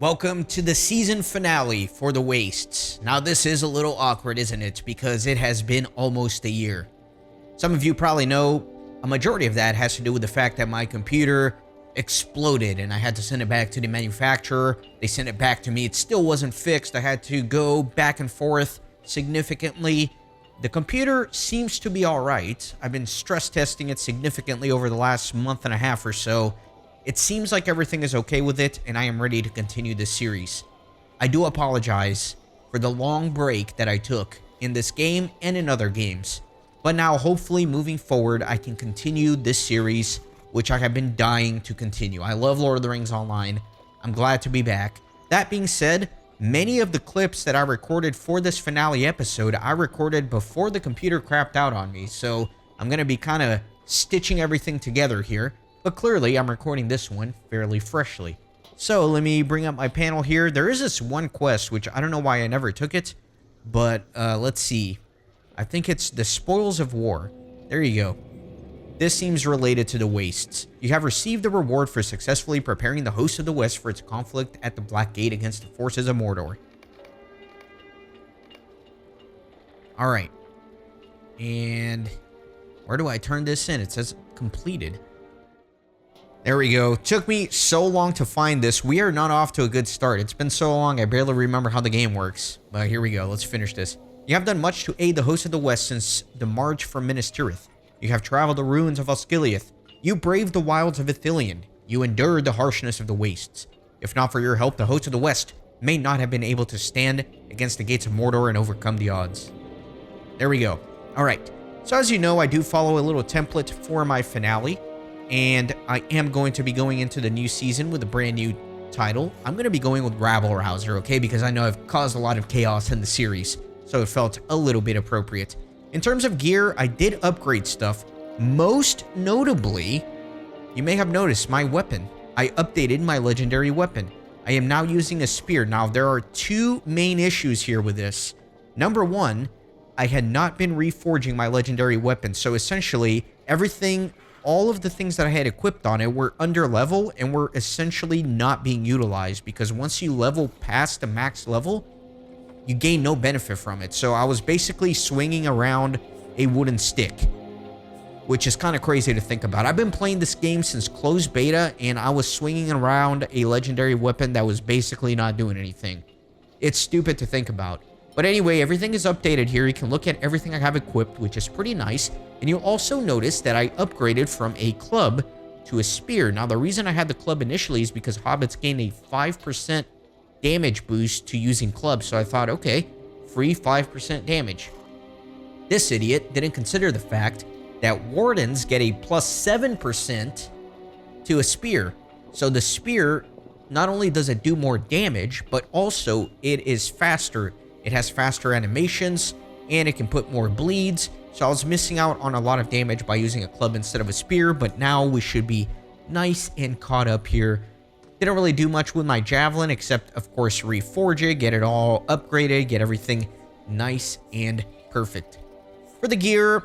Welcome to the season finale for the Wastes. Now this is a little awkward, isn't it? Because it has been almost a year. Some of you probably know a majority of that has to do with the fact that my computer exploded and I had to send it back to the manufacturer. They sent it back to me. It still wasn't fixed. I had to go back and forth significantly. The computer seems to be all right. I've been stress testing it significantly over the last month and a half or so. It seems like everything is okay with it, and I am ready to continue this series. I do apologize for the long break that I took in this game and in other games. But now, hopefully, moving forward, I can continue this series, which I have been dying to continue. I love Lord of the Rings Online. I'm glad to be back. That being said, many of the clips that I recorded for this finale episode, I recorded before the computer crapped out on me. So I'm going to be kind of stitching everything together here. But clearly, I'm recording this one fairly freshly. So, let me bring up my panel here. There is this one quest, which I don't know why I never took it. But, let's see. I think it's the Spoils of War. There you go. This seems related to the Wastes. You have received the reward for successfully preparing the host of the West for its conflict at the Black Gate against the forces of Mordor. Alright. And where do I turn this in? It says completed. There we go. Took me so long to find this. We are not off to a good start. It's been so long, I barely remember how the game works. But here we go. Let's finish this. You have done much to aid the host of the West since the march from Minas Tirith. You have traveled the ruins of Osgiliath. You braved the wilds of Ithilien. You endured the harshness of the wastes. If not for your help, the host of the West may not have been able to stand against the gates of Mordor and overcome the odds. There we go. Alright. So as you know, I do follow a little template for my finale. And I am going to be going into the new season with a brand new title. I'm going to be going with Rabble-Rouser, okay? Because I know I've caused a lot of chaos in the series. So it felt a little bit appropriate. In terms of gear, I did upgrade stuff. Most notably, you may have noticed my weapon. I updated my legendary weapon. I am now using a spear. Now, there are two main issues here with this. Number one, I had not been reforging my legendary weapon. So essentially, all of the things that I had equipped on it were under level and were essentially not being utilized because once you level past the max level, you gain no benefit from it. So I was basically swinging around a wooden stick, which is kind of crazy to think about. I've been playing this game since closed beta and I was swinging around a legendary weapon that was basically not doing anything. It's stupid to think about. But anyway, everything is updated here. You can look at everything I have equipped, which is pretty nice. And you'll also notice that I upgraded from a club to a spear. Now, the reason I had the club initially is because hobbits gain a 5% damage boost to using clubs. So I thought, okay, free 5% damage. This idiot didn't consider the fact that wardens get a plus 7% to a spear. So the spear, not only does it do more damage, but also it is faster. It has faster animations, and it can put more bleeds. So I was missing out on a lot of damage by using a club instead of a spear, but now we should be nice and caught up here. Didn't really do much with my javelin, except, of course, reforge it, get it all upgraded, get everything nice and perfect. For the gear,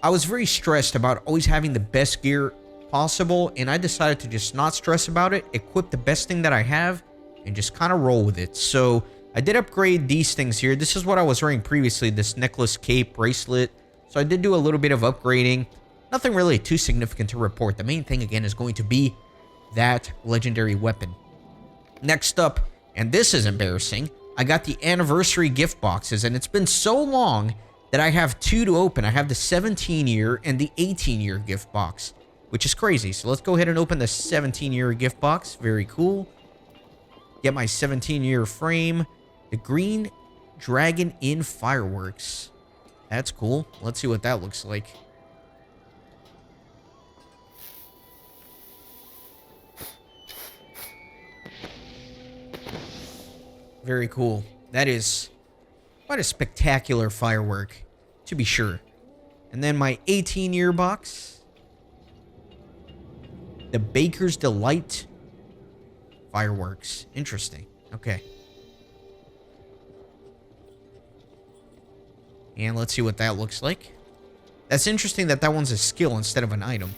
I was very stressed about always having the best gear possible, and I decided to just not stress about it, equip the best thing that I have, and just kind of roll with it. So I did upgrade these things here. This is what I was wearing previously, this necklace, cape, bracelet. So I did do a little bit of upgrading. Nothing really too significant to report. The main thing, again, is going to be that legendary weapon. Next up, and this is embarrassing, I got the anniversary gift boxes, and it's been so long that I have two to open. I have the 17-year and the 18-year gift box, which is crazy. So let's go ahead and open the 17-year gift box. Very cool. Get my 17-year frame. The Green Dragon in Fireworks. That's cool. Let's see what that looks like. Very cool. That is quite a spectacular firework, to be sure. And then my 18-year box. The Baker's Delight Fireworks. Interesting. Okay. And let's see what that looks like. That's interesting that that one's a skill instead of an item.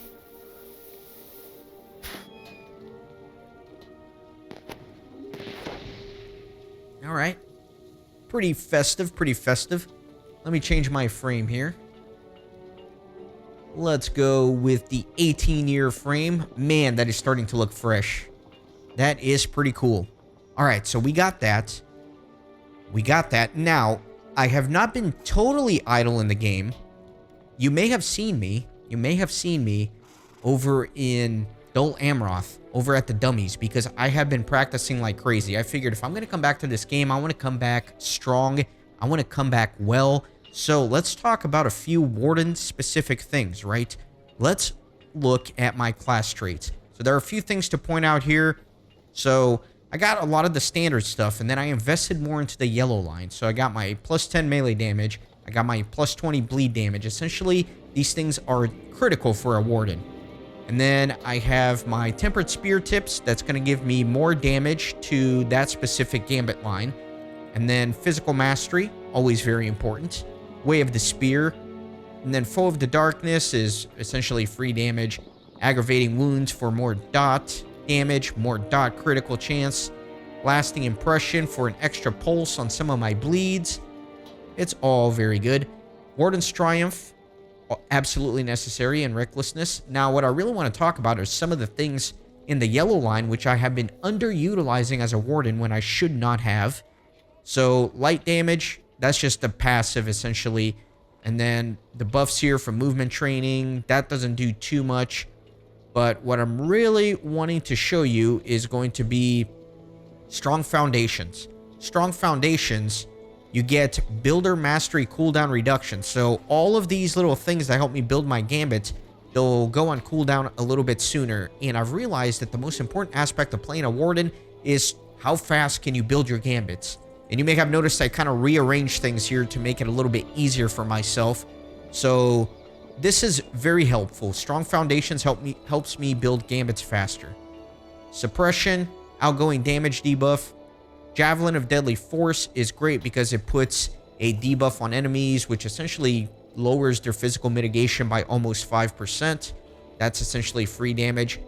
right. Pretty festive, pretty festive. Let me change my frame here. Let's go with the 18-year frame. Man, that is starting to look fresh. That is pretty cool. All right, so we got that. We got that. Now, I have not been totally idle in the game. You may have seen me. You may have seen me over in Dol Amroth, over at the dummies, because I have been practicing like crazy. I figured if I'm going to come back to this game, I want to come back strong. I want to come back well. So let's talk about a few Warden-specific things, right? Let's look at my class traits. So there are a few things to point out here. So I got a lot of the standard stuff, and then I invested more into the yellow line. So I got my plus 10 melee damage. I got my plus 20 bleed damage. Essentially, these things are critical for a Warden. And then I have my tempered spear tips. That's going to give me more damage to that specific gambit line. And then physical mastery, always very important. Way of the Spear. And then Foe of the Darkness is essentially free damage. Aggravating Wounds for more dot damage, more dot critical chance. Lasting Impression for an extra pulse on some of my bleeds. It's all very good. Warden's Triumph, absolutely necessary, and Recklessness. Now, what I really want to talk about are some of the things in the yellow line which I have been underutilizing as a Warden when I should not have. So, light damage, that's just a passive, essentially. And then the buffs here for movement training, that doesn't do too much. But what I'm really wanting to show you is going to be Strong Foundations. Strong Foundations, you get Builder Mastery cooldown reduction. So all of these little things that help me build my gambit, they'll go on cooldown a little bit sooner. And I've realized that the most important aspect of playing a Warden is how fast can you build your gambits. And you may have noticed I kind of rearranged things here to make it a little bit easier for myself. So this is very helpful. Strong Foundations helps me build gambits faster. Suppression, outgoing damage debuff. Javelin of Deadly Force is great because it puts a debuff on enemies, which essentially lowers their physical mitigation by almost 5%. That's essentially free damage.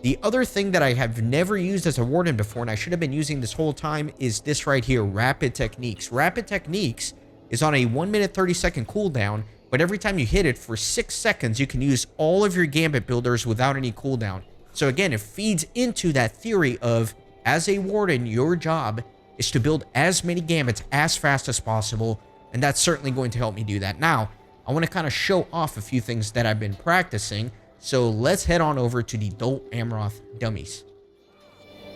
The other thing that I have never used as a Warden before, and I should have been using this whole time, is this right here, Rapid Techniques. Rapid Techniques is on a 1 minute 30 second cooldown, but every time you hit it for 6 seconds, you can use all of your gambit builders without any cooldown. So again, it feeds into that theory of, as a Warden, your job is to build as many gambits as fast as possible, and that's certainly going to help me do that. Now, I want to kind of show off a few things that I've been practicing. So let's head on over to the Dol Amroth dummies.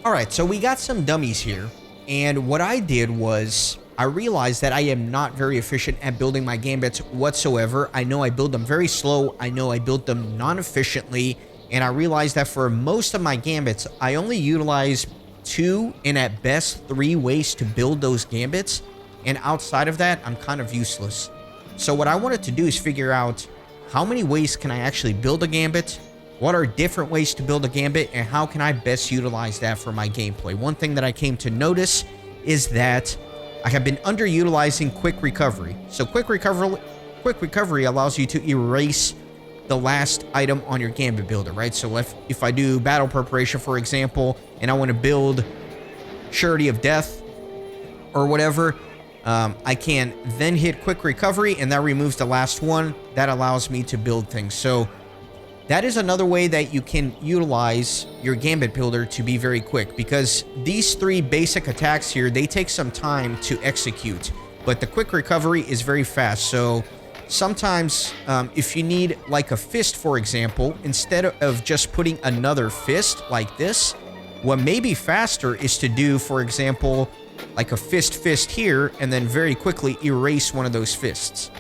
Alright, so we got some dummies here. And what I did was, I realized that I am not very efficient at building my gambits whatsoever. I know I build them very slow. I know I build them non-efficiently. And I realized that for most of my gambits, I only utilize 2 and at best 3 ways to build those gambits. And outside of that, I'm kind of useless. So what I wanted to do is figure out how many ways can I actually build a gambit? What are different ways to build a gambit? And how can I best utilize that for my gameplay? One thing that I came to notice is that I have been underutilizing Quick Recovery. So Quick Recovery allows you to erase the last item on your gambit builder, right? So if I do Battle Preparation, for example, and I want to build Surety of Death or whatever, I can then hit Quick Recovery, and that removes the last one. That allows me to build things. So that is another way that you can utilize your gambit builder to be very quick, because these 3 basic attacks here, they take some time to execute, but the Quick Recovery is very fast. So sometimes if you need like a fist, for example, instead of just putting another fist like this, what may be faster is to do, for example, like a fist here, and then very quickly erase one of those fists.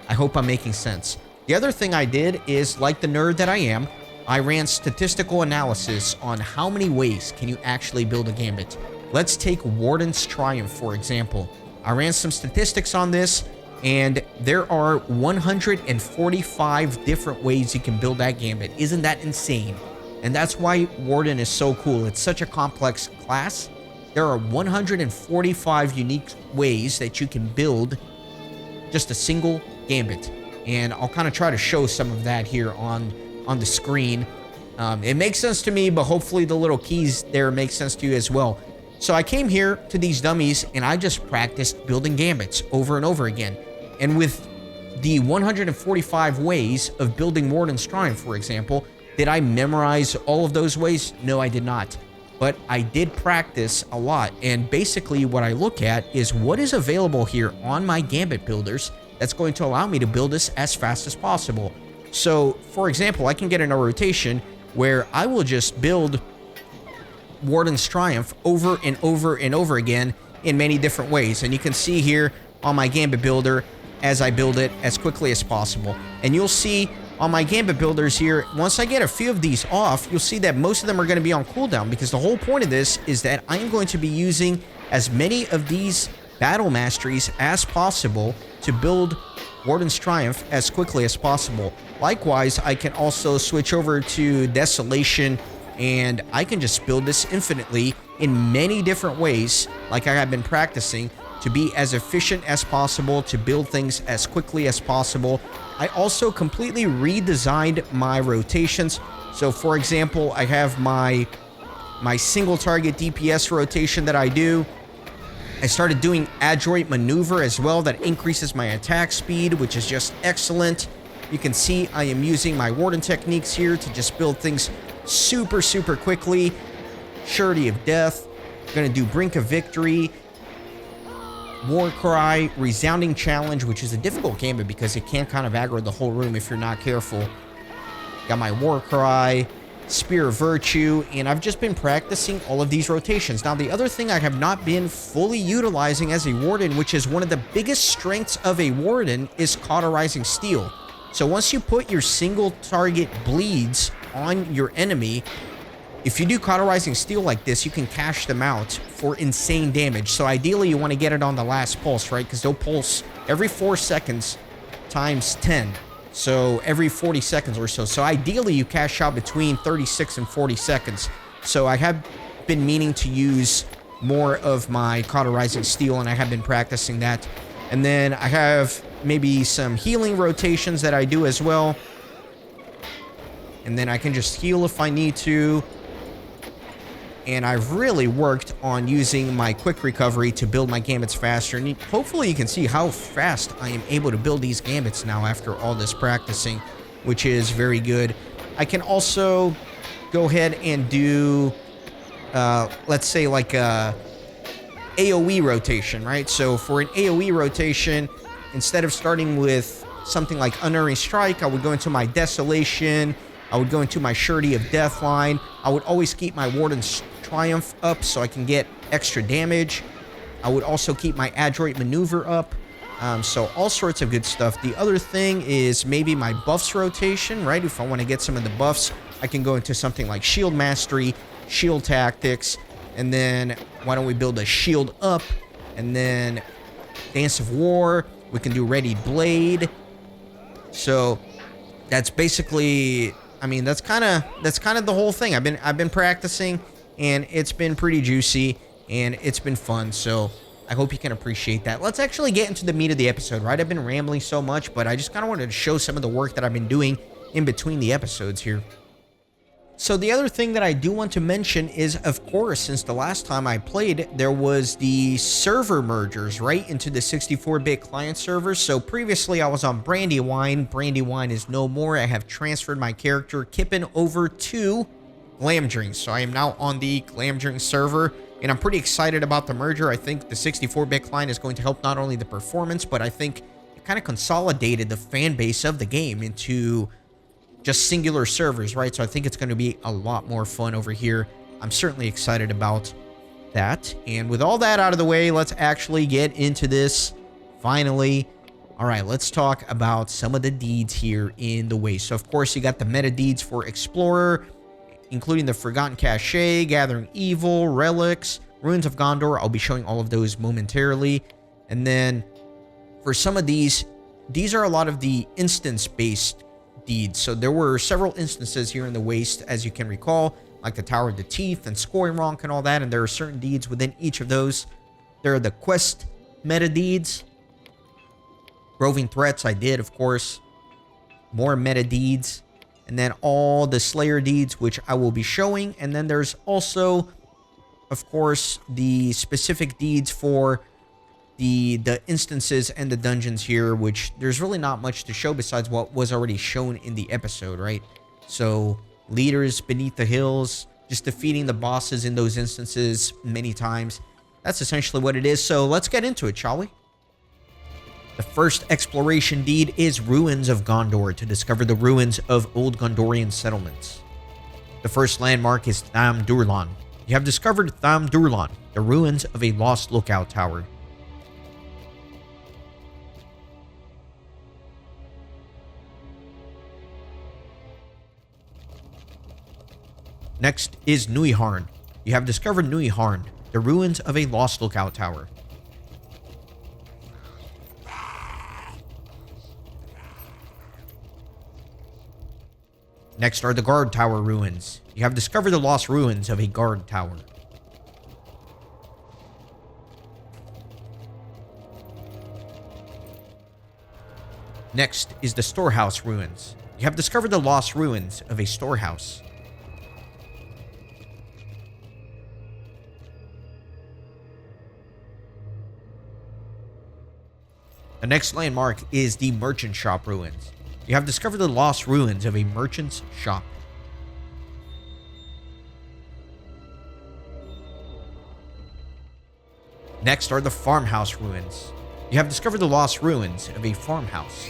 I hope I'm making sense. The other thing I did is, like the nerd that I am, I ran statistical analysis on how many ways can you actually build a gambit. Let's take Warden's Triumph, for example. I ran some statistics on this, and there are 145 different ways you can build that gambit. Isn't that insane? And that's why Warden is so cool. It's such a complex class. There are 145 unique ways that you can build just a single gambit. And I'll kind of try to show some of that here on the screen. It makes sense to me, but hopefully the little keys there make sense to you as well. So I came here to these dummies and I just practiced building gambits over and over again. And with the 145 ways of building Warden's Triumph, for example, did I memorize all of those ways? No, I did not. But I did practice a lot. And basically what I look at is what is available here on my gambit builders that's going to allow me to build this as fast as possible. So, for example, I can get in a rotation where I will just build Warden's Triumph over and over and over again in many different ways. And you can see here on my gambit builder as I build it as quickly as possible. And you'll see on my gambit builders here, once I get a few of these off, you'll see that most of them are going to be on cooldown, because the whole point of this is that I'm going to be using as many of these battle masteries as possible to build Warden's Triumph as quickly as possible. Likewise, I can also switch over to Desolation, and I can just build this infinitely in many different ways, like I have been practicing, to be as efficient as possible, to build things as quickly as possible. I also completely redesigned my rotations. So for example, I have my single target DPS rotation that I do. I started doing adroit maneuver as well. That increases my attack speed, which is just excellent. You can see I am using my Warden techniques here to just build things super, super quickly. Surety of Death. Gonna do Brink of Victory. War Cry, Resounding Challenge, which is a difficult gambit because it can kind of aggro the whole room if you're not careful. Got my War Cry, Spear of Virtue, and I've just been practicing all of these rotations. Now, the other thing I have not been fully utilizing as a Warden, which is one of the biggest strengths of a Warden, is Cauterizing Steel. So once you put your single target bleeds on your enemy, if you do Cauterizing Steel like this, you can cash them out for insane damage. So ideally, you want to get it on the last pulse, right? Because they'll pulse every 4 seconds times 10. So every 40 seconds or so. So ideally, you cash out between 36 and 40 seconds. So I have been meaning to use more of my Cauterizing Steel, and I have been practicing that. And then I have maybe some healing rotations that I do as well. And then I can just heal if I need to. And I've really worked on using my quick recovery to build my gambits faster. And hopefully you can see how fast I am able to build these gambits now after all this practicing, which is very good. I can also go ahead and do, let's say like a AoE rotation, right? So for an AoE rotation, instead of starting with something like Unerring Strike, I would go into my Desolation. I would go into my Surety of Death line. I would always keep my Warden's Triumph up so I can get extra damage. I would also keep my Adroit Maneuver up. So all sorts of good stuff. The other thing is maybe my buffs rotation, right? If I want to get some of the buffs, I can go into something like Shield Mastery, Shield Tactics, and then why don't we build a Shield Up, and then Dance of War. We can do Ready Blade. So that's basically, I mean, that's kind of the whole thing. I've been practicing, and it's been pretty juicy, and it's been fun. So I hope you can appreciate that. Let's actually get into the meat of the episode, right? I've been rambling so much, but I just kind of wanted to show some of the work that I've been doing in between the episodes here. So the other thing that I do want to mention is, of course, since the last time I played, there was the server mergers, right, into the 64-bit client servers. So previously I was on Brandywine. Brandywine is no more. I have transferred my character, Kippen, over to Glamdring. So I am now on the Glamdring server, and I'm pretty excited about the merger. I think the 64-bit client is going to help not only the performance, but I think it kind of consolidated the fan base of the game into just singular servers, right? So I think it's going to be a lot more fun over here. I'm certainly excited about that. And with all that out of the way, let's actually get into this finally. All right, let's talk about some of the deeds here in the Waste. So of course, you got the meta deeds for Explorer, including the Forgotten Cache, Gathering Evil, Relics, Ruins of Gondor. I'll be showing all of those momentarily. And then for some of these are a lot of the instance-based deeds. So there were several instances here in the Waste, as you can recall, like the Tower of the Teeth and Skoironk and all that, and there are certain deeds within each of those. There are the quest meta deeds. Roving Threats, I did, of course. More meta deeds. And then all the Slayer deeds, which I will be showing. And then there's also of course, the specific deeds for the instances and the dungeons here, which there's really not much to show besides what was already shown in the episode, right? So, leaders beneath the hills, just defeating the bosses in those instances many times. That's essentially what it is. So let's get into it, shall we? The first exploration deed is Ruins of Gondor, to discover the ruins of old Gondorian settlements. The first landmark is Tham Durlan. You have discovered Tham Durlan, the ruins of a lost lookout tower. Next is Nuiharn. You have discovered Nuiharn, the ruins of a lost lookout tower. Next are the guard tower ruins. You have discovered the lost ruins of a guard tower. Next is the storehouse ruins. You have discovered the lost ruins of a storehouse. The next landmark is the merchant shop ruins. You have discovered the lost ruins of a merchant's shop. Next are the farmhouse ruins. You have discovered the lost ruins of a farmhouse.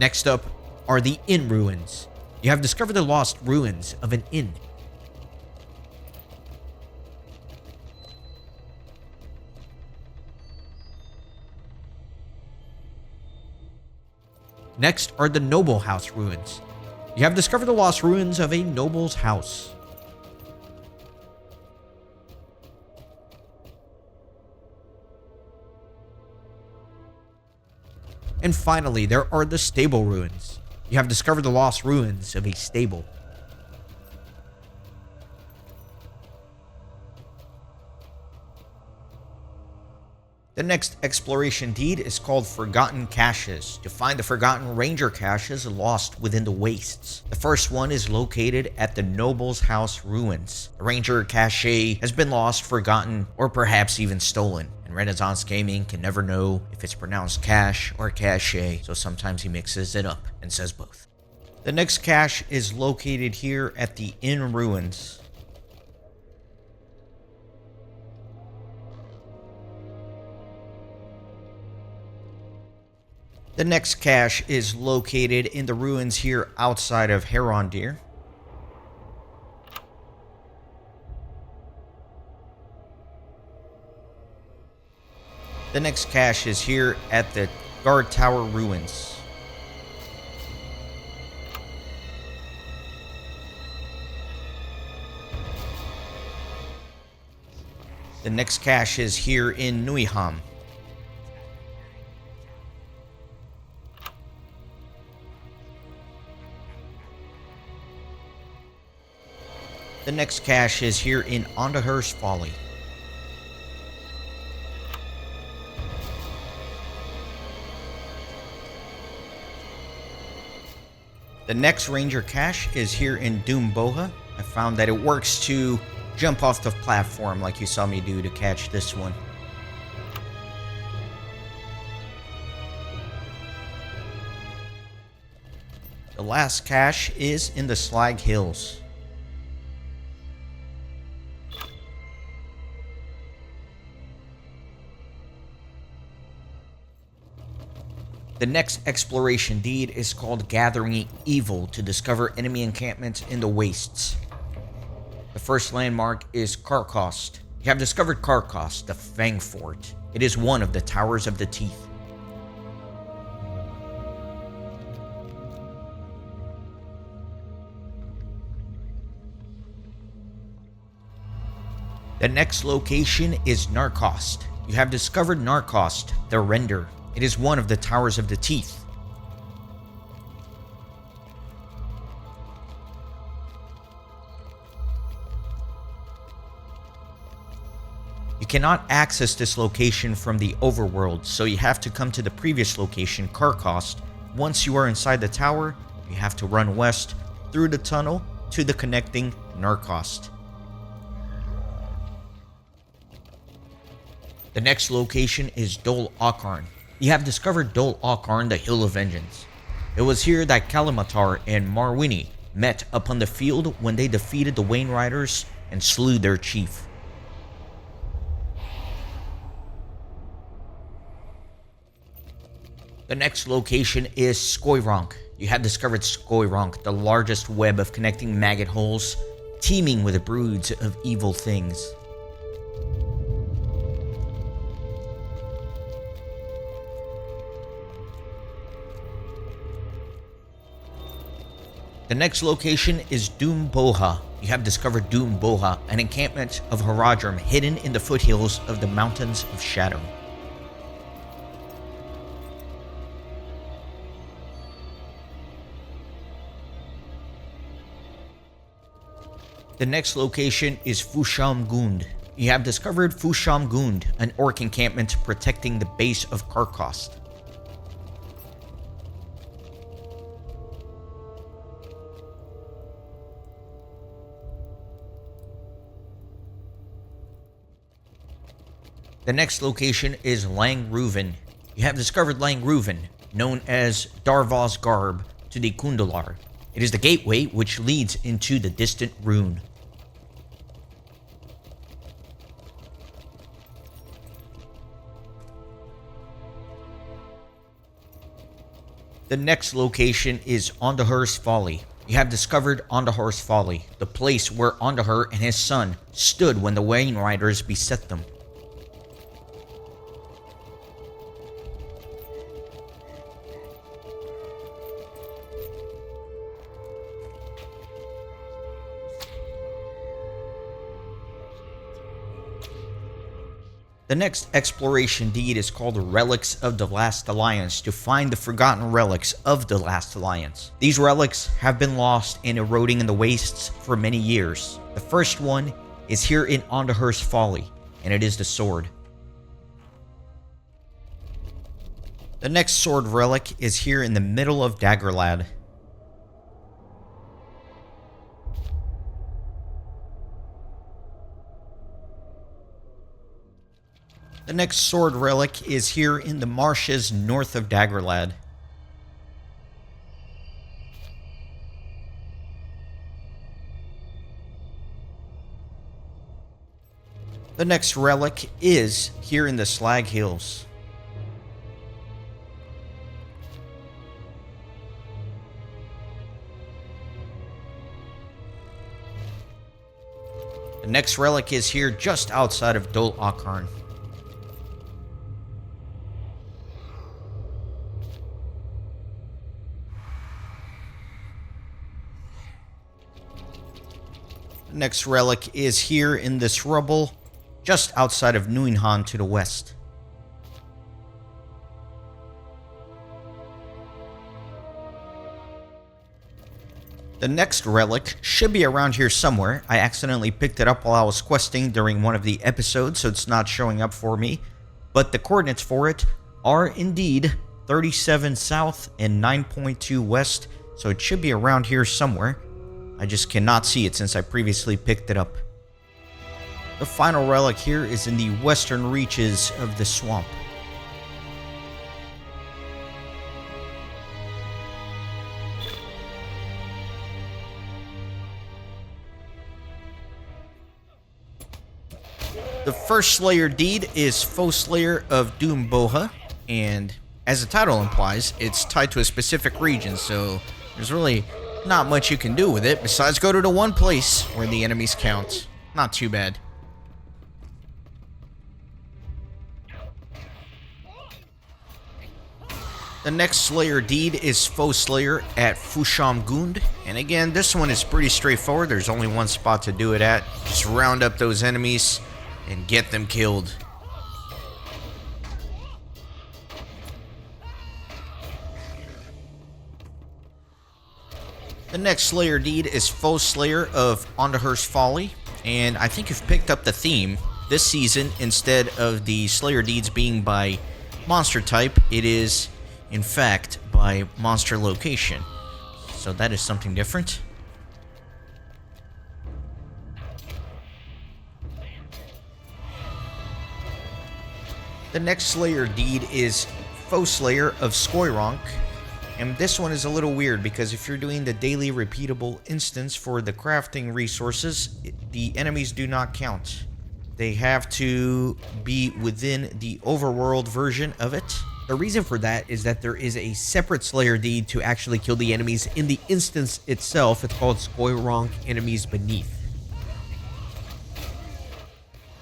Next up are the inn ruins. You have discovered the lost ruins of an inn. Next are the noble house ruins. You have discovered the lost ruins of a noble's house. And finally, there are the stable ruins. You have discovered the lost ruins of a stable. The next exploration deed is called Forgotten Caches, to find the forgotten ranger caches lost within the wastes. The first one is located at the Noble's House ruins. The ranger cache has been lost, forgotten, or perhaps even stolen. And Renaissance Gaming can never know if it's pronounced cache or cache, so sometimes he mixes it up and says both. The next cache is located here at the Inn ruins. The next cache is located in the ruins here outside of Herondir. The next cache is here at the Guard Tower ruins. The next cache is here in Nuiham. The next cache is here in Ondoher's Folly. The next ranger cache is here in Dûm Boha. I found that it works to jump off the platform like you saw me do to catch this one. The last cache is in the Slag Hills. The next exploration deed is called Gathering Evil, to discover enemy encampments in the wastes. The first landmark is Karkost. You have discovered Karkost, the Fang Fort. It is one of the Towers of the Teeth. The next location is Narcost. You have discovered Narcost, the Render. It is one of the Towers of the Teeth. You cannot access this location from the overworld, so you have to come to the previous location, Karkost, Once you are inside the tower, you have to run west through the tunnel to the connecting Narcost. The next location is Dol Akhorn. You have discovered Dol Akhorn, the Hill of Vengeance. It was here that Kalimatar and Marwini met upon the field when they defeated the Wain Riders and slew their chief. The next location is Skoironk. You have discovered Skoironk, the largest web of connecting maggot holes, teeming with broods of evil things. The next location is Dûm Boha. You have discovered Dûm Boha, an encampment of Haradrim hidden in the foothills of the Mountains of Shadow. The next location is Fushaum Gund. You have discovered Fushaum Gund, an orc encampment protecting the base of Karkost. The next location is Lang Rhuven. You have discovered Lang Rhuven, known as Darvaz's Garb to the Kundalar. It is the gateway which leads into the distant Rune. The next location is Ondoher's Folly. You have discovered Ondoher's Folly, the place where Ondoher and his son stood when the Wain Riders beset them. The next exploration deed is called Relics of the Last Alliance, to find the forgotten relics of the Last Alliance. These relics have been lost and eroding in the wastes for many years. The first one is here in Ondoher's Folly, and it is the sword. The next sword relic is here in the middle of Daggerlad. The next sword relic is here in the marshes north of Daggerlad. The next relic is here in the Slag Hills. The next relic is here just outside of Dol Akhorn. The next relic is here in this rubble, just outside of Nuinhan to the west. The next relic should be around here somewhere. I accidentally picked it up while I was questing during one of the episodes, so it's not showing up for me. But the coordinates for it are indeed 37 south and 9.2 west, so it should be around here somewhere. I just cannot see it since I previously picked it up. The final relic here is in the western reaches of the swamp. The first Slayer deed is Foe Slayer of Dûm Boha, and as the title implies, it's tied to a specific region, so there's really not much you can do with it besides go to the one place where the enemies count. Not too bad. The next Slayer deed is Foe Slayer at Fushaum Gund, and again, this one is pretty straightforward. There's only one spot to do it at. Just round up those enemies and get them killed. The next Slayer deed is Foe Slayer of Ondoher's Folly, and I think you've picked up the theme. This season, instead of the Slayer deeds being by monster type, it is, in fact, by monster location. So that is something different. The next Slayer deed is Foe Slayer of Skoironk. And this one is a little weird because if you're doing the daily repeatable instance for the crafting resources, the enemies do not count. They have to be within the overworld version of it. The reason for that is that there is a separate Slayer deed to actually kill the enemies in the instance itself. It's called Skoironk Enemies Beneath.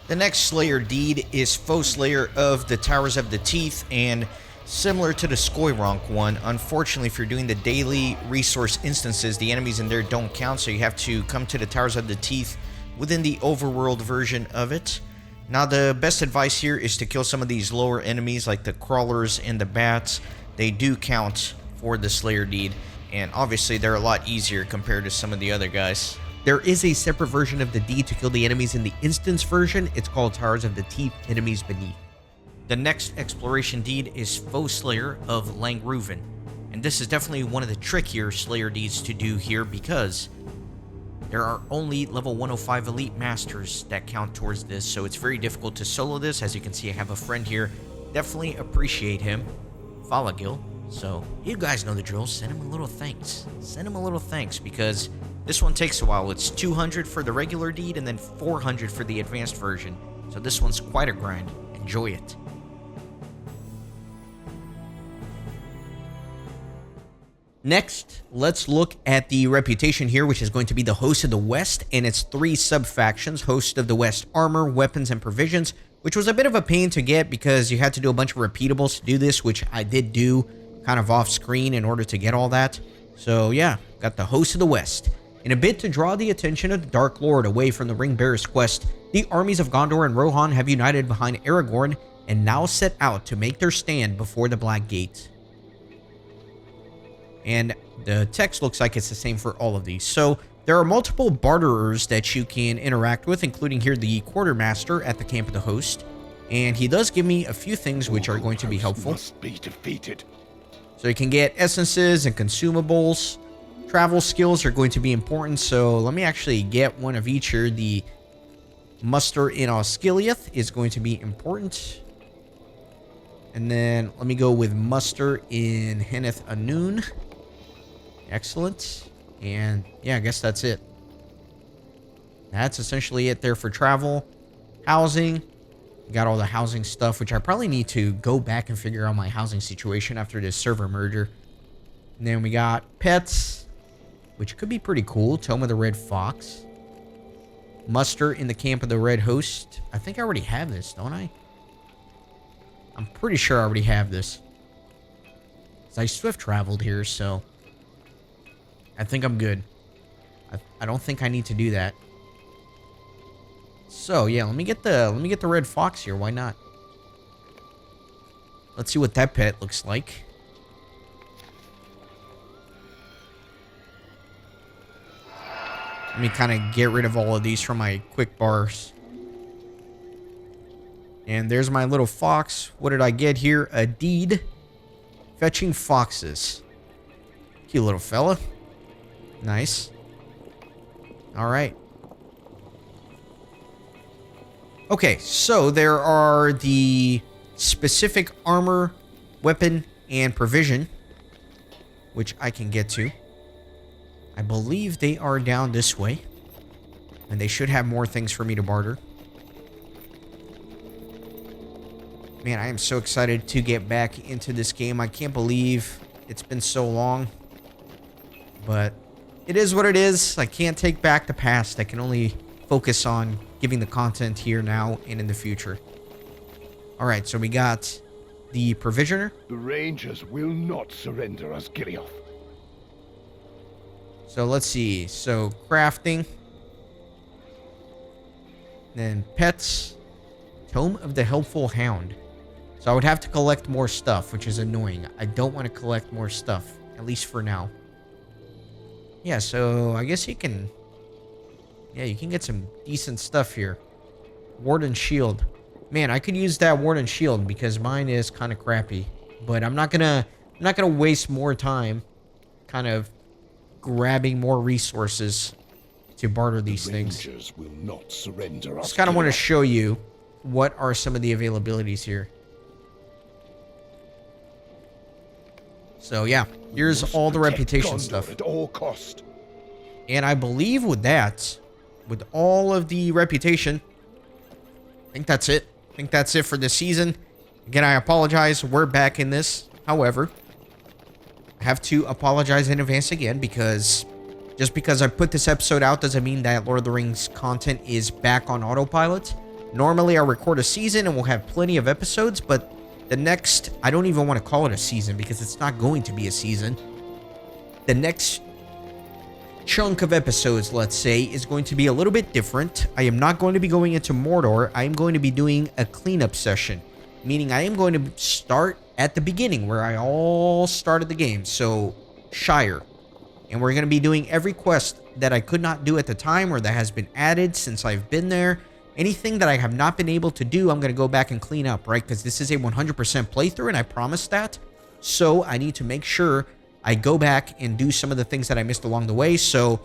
The next Slayer deed is Foe Slayer of the Towers of the Teeth, and similar to the Skoironk one, unfortunately if you're doing the daily resource instances, the enemies in there don't count, so you have to come to the Towers of the Teeth within the overworld version of it. Now the best advice here is to kill some of these lower enemies like the crawlers and the bats. They do count for the Slayer deed, and obviously they're a lot easier compared to some of the other guys. There is a separate version of the deed to kill the enemies in the instance version. It's called Towers of the Teeth Enemies Beneath. The next exploration deed is Foe Slayer of Rhuven, and this is definitely one of the trickier Slayer deeds to do here because there are only level 105 elite masters that count towards this, so it's very difficult to solo this. As you can see, I have a friend here. Definitely appreciate him, Falagil. So you guys know the drill. Send him a little thanks. Send him a little thanks because this one takes a while. It's 200 for the regular deed and then 400 for the advanced version. So this one's quite a grind. Enjoy it. Next, let's look at the reputation here, which is going to be the Host of the West and its 3 sub-factions: Host of the West Armor, Weapons, and Provisions, which was a bit of a pain to get because you had to do a bunch of repeatables to do this, which I did do kind of off screen in order to get all that. So yeah, got the Host of the West. In a bid to draw the attention of the Dark Lord away from the Ring-Bearer's quest, the armies of Gondor and Rohan have united behind Aragorn and now set out to make their stand before the Black Gate. And the text looks like it's the same for all of these. So there are multiple barterers that you can interact with, including here the Quartermaster at the Camp of the Host. And he does give me a few things which are going to be helpful. Must be defeated. So you can get essences and consumables. Travel skills are going to be important, so let me actually get one of each here. The Muster in Osgiliath is going to be important. And then let me go with Muster in Henneth Anun. Excellent. And yeah, I guess that's it. That's essentially it there for travel. Housing. Got all the housing stuff, which I probably need to go back and figure out my housing situation after this server merger. And then we got pets, which could be pretty cool. Tome of the Red Fox. Muster in the Camp of the Red Host. I think I already have this, don't I? I'm pretty sure I already have this. I swift traveled here, so I think I'm good. I don't think I need to do that. So yeah, let me get the Red Fox here. Why not? Let's see what that pet looks like. Let me kind of get rid of all of these from my quick bars. And there's my little fox. What did I get here? A deed. Fetching foxes. Cute little fella. Nice. Alright. Okay, so there are the specific armor, weapon, and provision, which I can get to. I believe they are down this way. And they should have more things for me to barter. Man, I am so excited to get back into this game. I can't believe it's been so long. But it is what it is. I can't take back the past. I can only focus on giving the content here now and in the future. Alright, so we got the Provisioner. The Rangers will not surrender Osgiliath. So let's see. So crafting. Then pets. Tome of the Helpful Hound. So I would have to collect more stuff, which is annoying. I don't want to collect more stuff, at least for now. Yeah, so I guess you can... Yeah, you can get some decent stuff here. Warden Shield. Man, I could use that Warden Shield because mine is kind of crappy. But I'm not going to I'm not going to waste more time kind of grabbing more resources to barter these things. Rangers will not surrender us. Just kind of want to Giliath. show you what are some of the availabilities here. So yeah, here's Must all the protect reputation Gondor stuff. at all cost. And I believe with that, with all of the reputation, I think that's it. I think that's it for this season. Again, I apologize. We're back in this. However, I have to apologize in advance again because just because I put this episode out doesn't mean that Lord of the Rings content is back on autopilot. Normally, I record a season and we'll have plenty of episodes, but the next, I don't even want to call it a season because it's not going to be a season. The next chunk of episodes, let's say, is going to be a little bit different. I am not going to be going into Mordor. I am going to be doing a cleanup session, meaning I am going to start at the beginning where I all started the game. So, Shire. And we're going to be doing every quest that I could not do at the time or that has been added since I've been there. Anything that I have not been able to do, I'm going to go back and clean up, right? Because this is a 100% playthrough, and I promised that. So I need to make sure I go back and do some of the things that I missed along the way. So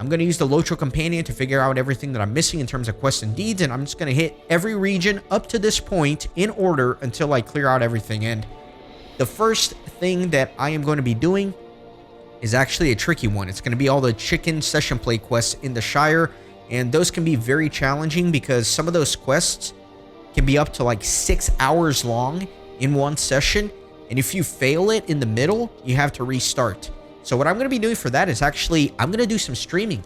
I'm going to use the LOTRO companion to figure out everything that I'm missing in terms of quests and deeds. And I'm just going to hit every region up to this point in order until I clear out everything. And the first thing that I am going to be doing is actually a tricky one. It's going to be all the chicken session play quests in the Shire. And those can be very challenging because some of those quests can be up to like 6 hours long in one session. And if you fail it in the middle, you have to restart. So what I'm going to be doing for that is actually, I'm going to do some streaming.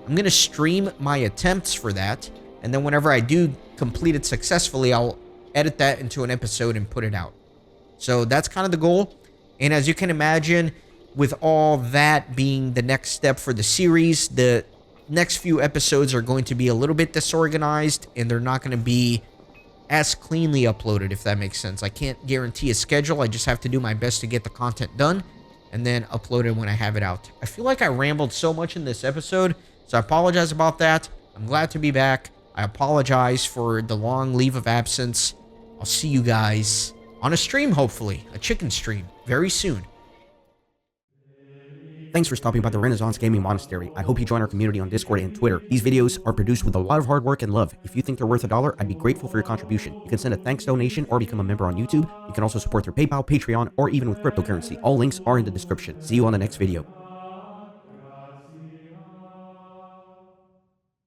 I'm going to stream my attempts for that. And then whenever I do complete it successfully, I'll edit that into an episode and put it out. So that's kind of the goal. And as you can imagine, with all that being the next step for the series, the next few episodes are going to be a little bit disorganized and they're not going to be as cleanly uploaded, if that makes sense. I can't guarantee a schedule. I just have to do my best to get the content done and then upload it when I have it out. I feel like I rambled so much in this episode, so I apologize about that. I'm glad to be back. I apologize for the long leave of absence. I'll see you guys on a stream, hopefully, a chicken stream, very soon. Thanks for stopping by the Renaissance Gaming Monastery. I hope you join our community on Discord and Twitter. These videos are produced with a lot of hard work and love. If you think they're worth $1, I'd be grateful for your contribution. You can send a thanks donation or become a member on YouTube. You can also support through PayPal, Patreon, or even with cryptocurrency. All links are in the description. See you on the next video.